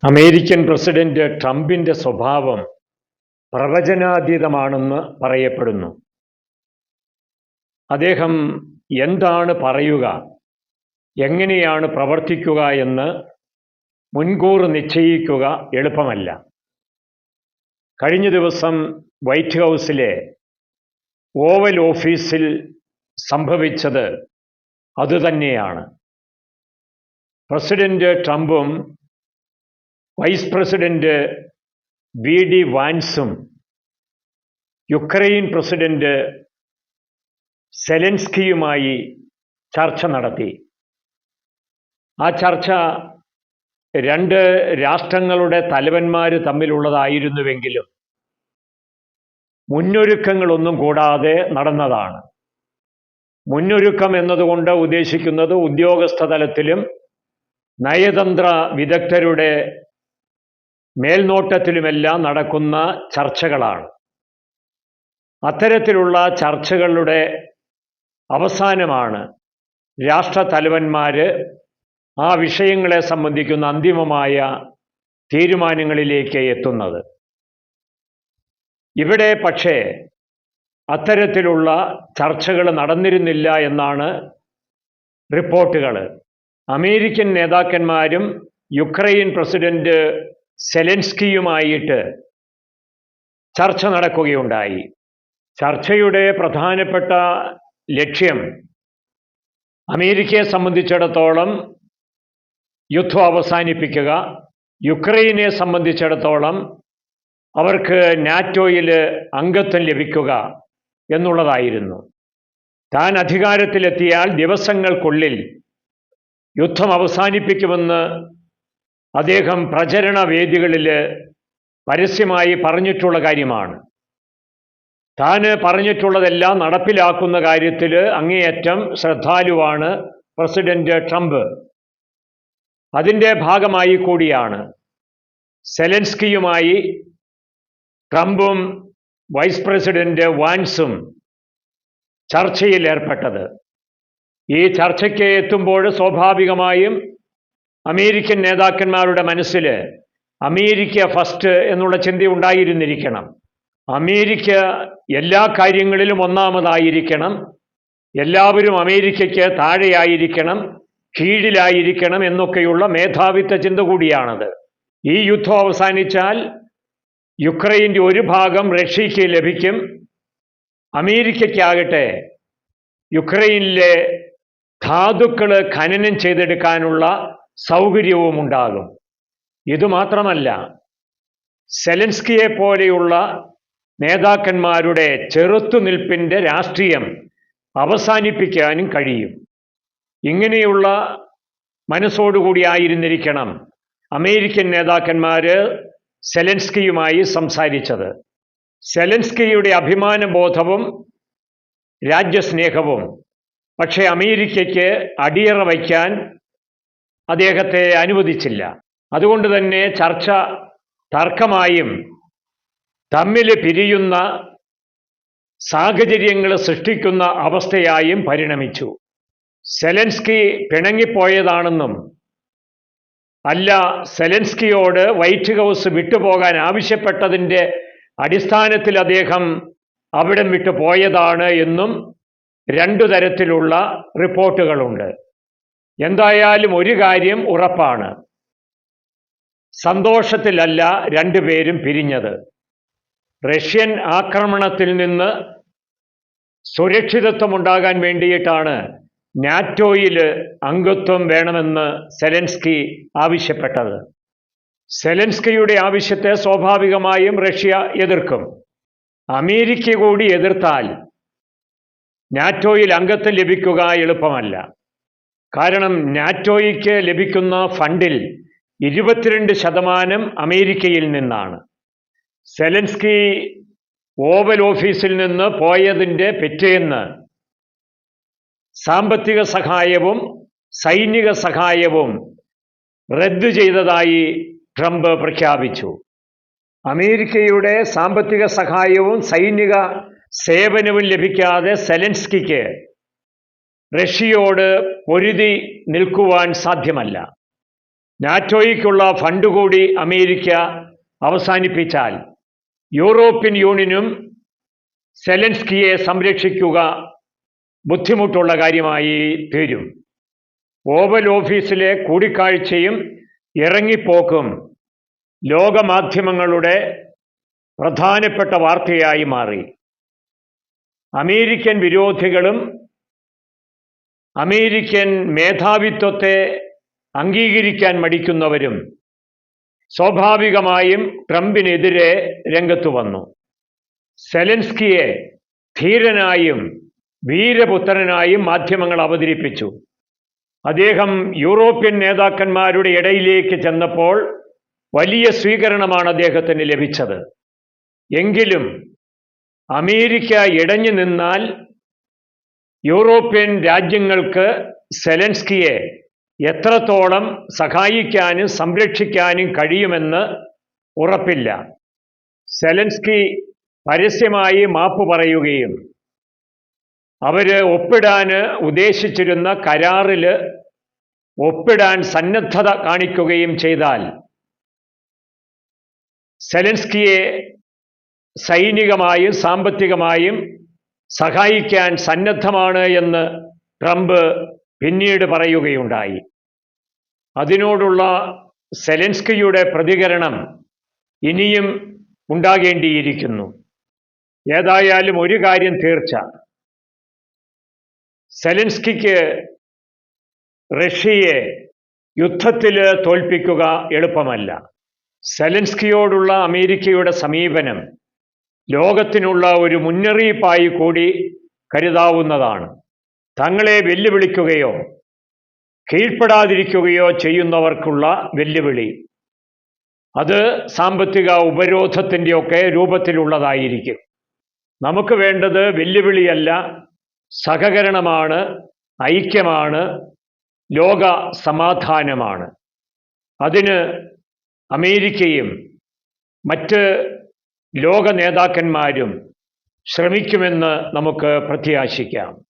American president ട്രംപിന്റെ സ്വഭാവം പ്രവചനാതീതമാണെന്ന് പറയപ്പെടുന്നു. അദ്ദേഹം എന്താണ് പറയുക, എങ്ങനെയാണ് പ്രവർത്തിക്കുക എന്ന് മുൻകൂർ നിശ്ചയിക്കുക എളുപ്പമല്ല. കഴിഞ്ഞ ദിവസം വൈറ്റ് ഹൗസിലെ ഓവൽ ഓഫീസിൽ സംഭവിച്ചത് അതുതന്നെയാണ്. പ്രസിഡന്റ് ട്രംപും വൈസ് പ്രസിഡന്റ് വി.ഡി. വാൻസും യുക്രൈൻ പ്രസിഡന്റ് സെലൻസ്കിയുമായി ചർച്ച നടത്തി. ആ ചർച്ച രണ്ട് രാഷ്ട്രങ്ങളുടെ തലവന്മാർ തമ്മിലുള്ളതായിരുന്നുവെങ്കിലും മുന്നൊരുക്കങ്ങളൊന്നും കൂടാതെ നടന്നതാണ്. മുന്നൊരുക്കം എന്നതുകൊണ്ട് ഉദ്ദേശിക്കുന്നത് ഉദ്യോഗസ്ഥ തലത്തിലും നയതന്ത്ര വിദഗ്ധരുടെ മേൽനോട്ടത്തിലുമെല്ലാം നടക്കുന്ന ചർച്ചകളാണ്. അത്തരത്തിലുള്ള ചർച്ചകളുടെ അവസാനമാണ് രാഷ്ട്രതലവന്മാർ ആ വിഷയങ്ങളെ സംബന്ധിക്കുന്ന അന്തിമമായ തീരുമാനങ്ങളിലേക്ക് എത്തുന്നത്. ഇവിടെ പക്ഷേ അത്തരത്തിലുള്ള ചർച്ചകൾ നടന്നിരുന്നില്ല എന്നാണ് റിപ്പോർട്ടുകൾ. അമേരിക്കൻ നേതാക്കന്മാരും യുക്രൈൻ പ്രസിഡന്റ് സെലൻസ്കിയുമായിട്ട് ചർച്ച നടക്കുകയുണ്ടായി. ചർച്ചയുടെ പ്രധാനപ്പെട്ട ലക്ഷ്യം അമേരിക്കയെ സംബന്ധിച്ചിടത്തോളം യുദ്ധം അവസാനിപ്പിക്കുക, യുക്രൈനെ സംബന്ധിച്ചിടത്തോളം അവർക്ക് നാറ്റോയിൽ അംഗത്വം ലഭിക്കുക എന്നുള്ളതായിരുന്നു. താൻ അധികാരത്തിലെത്തിയാൽ ദിവസങ്ങൾക്കുള്ളിൽ യുദ്ധം അവസാനിപ്പിക്കുമെന്ന് അദ്ദേഹം പ്രചരണ വേദികളിൽ പരസ്യമായി പറഞ്ഞിട്ടുള്ള കാര്യമാണ്. താൻ പറഞ്ഞിട്ടുള്ളതെല്ലാം നടപ്പിലാക്കുന്ന കാര്യത്തിൽ അങ്ങേയറ്റം ശ്രദ്ധാലുവാണ് പ്രസിഡന്റ് ട്രംപ്. അതിൻ്റെ ഭാഗമായി കൂടിയാണ് സെലൻസ്കിയുമായി ട്രംപും വൈസ് പ്രസിഡന്റ് വാൻസും ചർച്ചയിൽ ഏർപ്പെട്ടത്. ഈ ചർച്ചയ്ക്ക് എത്തുമ്പോൾ സ്വാഭാവികമായും അമേരിക്കൻ നേതാക്കന്മാരുടെ മനസ്സിൽ അമേരിക്ക ഫസ്റ്റ് എന്നുള്ള ചിന്ത ഉണ്ടായിരുന്നിരിക്കണം. അമേരിക്ക എല്ലാ കാര്യങ്ങളിലും ഒന്നാമതായിരിക്കണം, എല്ലാവരും അമേരിക്കയ്ക്ക് താഴെയായിരിക്കണം, കീഴിലായിരിക്കണം എന്നൊക്കെയുള്ള മേധാവിത്വ ചിന്ത കൂടിയാണത്. ഈ യുദ്ധം അവസാനിച്ചാൽ യുക്രൈൻ്റെ ഒരു ഭാഗം റഷ്യയ്ക്ക് ലഭിക്കും, അമേരിക്കയ്ക്കാകട്ടെ യുക്രൈനിലെ ധാതുക്കൾ ഖനനം ചെയ്തെടുക്കാനുള്ള സൗകര്യവും ഉണ്ടാകും. ഇതുമാത്രമല്ല, സെലൻസ്കിയെ പോലെയുള്ള നേതാക്കന്മാരുടെ ചെറുത്തുനിൽപ്പിൻ്റെ രാഷ്ട്രീയം അവസാനിപ്പിക്കാനും കഴിയും. ഇങ്ങനെയുള്ള മനസ്സോടുകൂടിയായിരുന്നിരിക്കണം അമേരിക്കൻ നേതാക്കന്മാർ സെലൻസ്കിയുമായി സംസാരിച്ചത്. സെലൻസ്കിയുടെ അഭിമാനബോധവും രാജ്യസ്നേഹവും പക്ഷേ അമേരിക്കയ്ക്ക് അടിയറ വയ്ക്കാൻ അദ്ദേഹത്തെ അനുവദിച്ചില്ല. അതുകൊണ്ട് തന്നെ ചർച്ച തർക്കമായും തമ്മിൽ പിരിയുന്ന സാഹചര്യങ്ങൾ സൃഷ്ടിക്കുന്ന അവസ്ഥയായും പരിണമിച്ചു. സെലൻസ്കി പിണങ്ങിപ്പോയതാണെന്നും അല്ല, സെലൻസ്കിയോട് വൈറ്റ് ഹൗസ് വിട്ടുപോകാൻ ആവശ്യപ്പെട്ടതിൻ്റെ അടിസ്ഥാനത്തിൽ അദ്ദേഹം അവിടം വിട്ടു പോയതാണ് എന്നും രണ്ടു തരത്തിലുള്ള റിപ്പോർട്ടുകളുണ്ട്. എന്തായാലും ഒരു കാര്യം ഉറപ്പാണ്, സന്തോഷത്തിലല്ല രണ്ടുപേരും പിരിഞ്ഞത്. റഷ്യൻ ആക്രമണത്തിൽ നിന്ന് സുരക്ഷിതത്വമുണ്ടാകാൻ വേണ്ടിയിട്ടാണ് നാറ്റോയിൽ അംഗത്വം വേണമെന്ന് സെലൻസ്കി ആവശ്യപ്പെട്ടത്. സെലൻസ്കിയുടെ ആവശ്യത്തെ സ്വാഭാവികമായും റഷ്യ എതിർക്കും. അമേരിക്ക കൂടി എതിർത്താൽ നാറ്റോയിൽ അംഗത്വം ലഭിക്കുക എളുപ്പമല്ല. കാരണം നാറ്റോയ്ക്ക് ലഭിക്കുന്ന ഫണ്ടിൽ 22% അമേരിക്കയിൽ നിന്നാണ്. സെലൻസ്കി ഓവൽ ഓഫീസിൽ നിന്ന് പോയതിൻ്റെ പിറ്റേന്ന് സാമ്പത്തിക സഹായവും സൈനിക സഹായവും റദ്ദു ചെയ്തതായി ട്രംപ് പ്രഖ്യാപിച്ചു. അമേരിക്കയുടെ സാമ്പത്തിക സഹായവും സൈനിക സേവനവും ലഭിക്കാതെ സെലൻസ്കിക്ക് റഷ്യയോട് പൊരുതി നിൽക്കുവാൻ സാധ്യമല്ല. നാറ്റോയ്ക്കുള്ള ഫണ്ട് കൂടി അമേരിക്ക അവസാനിപ്പിച്ചാൽ യൂറോപ്യൻ യൂണിയനും സെലൻസ്കിയെ സംരക്ഷിക്കുക ബുദ്ധിമുട്ടുള്ള കാര്യമായി തീരും. ഓവൽ ഓഫീസിലെ കൂടിക്കാഴ്ചയും ഇറങ്ങിപ്പോക്കും ലോകമാധ്യമങ്ങളുടെ പ്രധാനപ്പെട്ട വാർത്തയായി മാറി. അമേരിക്കൻ വിരോധികളും അമേരിക്കൻ മേധാവിത്വത്തെ അംഗീകരിക്കാൻ മടിക്കുന്നവരും സ്വാഭാവികമായും ട്രംപിനെതിരെ രംഗത്തു വന്നു. സെലൻസ്കിയെ ധീരനായും വീരപുത്രനായും മാധ്യമങ്ങൾ അവതരിപ്പിച്ചു. അദ്ദേഹം യൂറോപ്യൻ നേതാക്കന്മാരുടെ ഇടയിലേക്ക് ചെന്നപ്പോൾ വലിയ സ്വീകരണമാണ് അദ്ദേഹത്തിന് ലഭിച്ചത്. എങ്കിലും അമേരിക്ക ഇടഞ്ഞു നിന്നാൽ യൂറോപ്യൻ രാജ്യങ്ങൾക്ക് സെലൻസ്കിയെ എത്രത്തോളം സഹായിക്കാനും സംരക്ഷിക്കാനും കഴിയുമെന്ന് ഉറപ്പില്ല. സെലൻസ്കി പരസ്യമായി മാപ്പ് പറയുകയും അവര് ഒപ്പിടാൻ ഉദ്ദേശിച്ചിരുന്ന കരാറിൽ ഒപ്പിടാൻ സന്നദ്ധത കാണിക്കുകയും ചെയ്താൽ സെലൻസ്കിയെ സൈനികമായും സാമ്പത്തികമായും സഹായിക്കാൻ സന്നദ്ധമാണ് എന്ന് ട്രംപ് പിന്നീട് പറയുകയുണ്ടായി. അതിനോടുള്ള സെലൻസ്കിയുടെ പ്രതികരണം ഇനിയും ഉണ്ടാകേണ്ടിയിരിക്കുന്നു. ഏതായാലും ഒരു കാര്യം തീർച്ച, സെലൻസ്കിക്ക് റഷ്യയെ യുദ്ധത്തിൽ തോൽപ്പിക്കുക എളുപ്പമല്ല. സെലൻസ്കിയോടുള്ള അമേരിക്കയുടെ സമീപനം ലോകത്തിനുള്ള ഒരു മുന്നറിയിപ്പായി കൂടി കരുതാവുന്നതാണ്. തങ്ങളെ വെല്ലുവിളിക്കുകയോ കീഴ്പ്പെടാതിരിക്കുകയോ ചെയ്യുന്നവർക്കുള്ള വെല്ലുവിളി അത് സാമ്പത്തിക ഉപരോധത്തിൻ്റെയൊക്കെ രൂപത്തിലുള്ളതായിരിക്കും. നമുക്ക് വേണ്ടത് വെല്ലുവിളിയല്ല, സഹകരണമാണ്, ഐക്യമാണ്, ലോക സമാധാനമാണ്. അതിന് അമേരിക്കയും മറ്റ് ലോക നേതാക്കന്മാരും ശ്രമിക്കുമെന്ന് നമുക്ക് പ്രത്യാശിക്കാം.